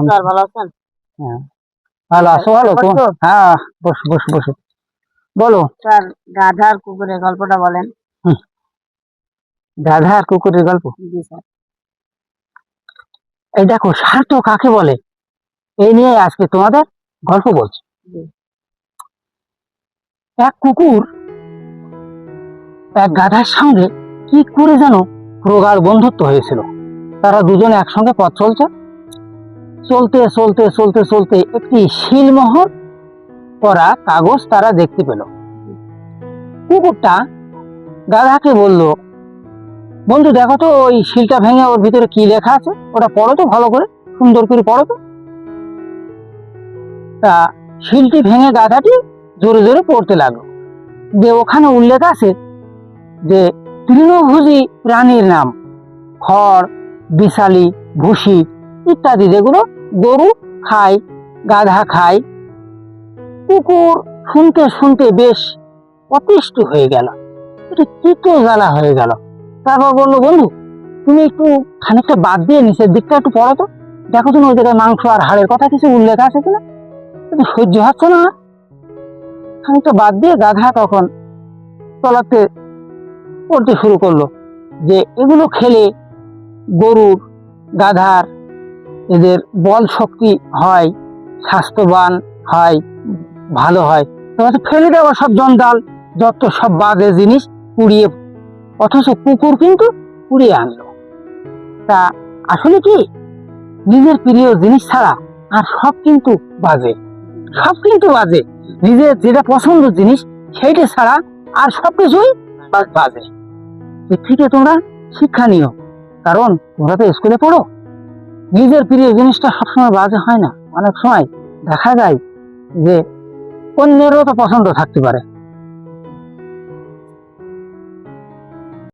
Sir ভালো আছেন? হ্যাঁ, ভালো আছো? ভালো তো? হ্যাঁ, বসো বসো বসো, বলো। স্যার গাধা আর কুকুরের গল্পটা বলেন। গাধা আর কুকুরের গল্প? জি স্যার। এই দেখো, স্বার্থ কাকে বলে এই নিয়ে আজকে তোমাদের গল্প বলছি। জি। এক কুকুর এক গাধার সঙ্গে কি করে যেন প্রগাঢ় বন্ধুত্ব হয়েছিল। তারা দুজনে একসঙ্গে পথ চলছে, চলতে চলতে চলতে চলতে একটি শিলমোহর করা কাগজ তারা দেখতে পেল। কুকুরটা গাধাকে বলল, বন্ধু দেখো তো ওই শিলটা ভেঙে ওর ভিতরে কি লেখা আছে, ওটা পড়ো তো, ভালো করে সুন্দর করে পড়ো তো। তা শিলটি ভেঙে গাধাটি জোরে জোরে পড়তে লাগলো, যে ওখানে উল্লেখ আছে যে তৃণভোজী প্রাণীর নাম খড়, বিশালি, ভুসি ইত্যাদি, যেগুলো গরু খায়, গাধা খায়। কুকুর শুনতে শুনতে বেশ অতিষ্ঠ হয়ে গেল, একটু তিতো জ্বালা হয়ে গেল। তারপর বললো, বন্ধু তুমি একটু খানিকটা বাদ দিয়ে নিচের দিকটা একটু পড়ো তো, দেখো তুমি ওই জায়গায় মাংস আর হাড়ের কথা কিছু উল্লেখ আছে কিনা, কিন্তু সহ্য হচ্ছে না। খানিকটা বাদ দিয়ে গাধা তখন তলাতে পড়তে শুরু করলো যে এগুলো খেলে গরুর, গাধার এদের বল শক্তি হয়, স্বাস্থ্যবান হয়, ভালো হয়। তোমাকে ফেলে দেওয়া সব জঞ্জাল যত সব বাজে জিনিস কুড়িয়ে, অথচ কুকুর কিন্তু কুড়িয়ে আনলো। তা আসলে কি, নিজের প্রিয় জিনিস ছাড়া আর সব কিন্তু বাজে, সব কিন্তু বাজে। নিজের যেটা পছন্দ জিনিস সেইটা ছাড়া আর সবকিছুই বাজে। এর থেকে তোমরা শিক্ষা নিও, কারণ তোমরা তো স্কুলে পড়ো। নিজের প্রিয় জিনিসটা সবসময় বাজে হয় না, অনেক সময় দেখা যায় যে অন্যেরও তো পছন্দ থাকতে পারে,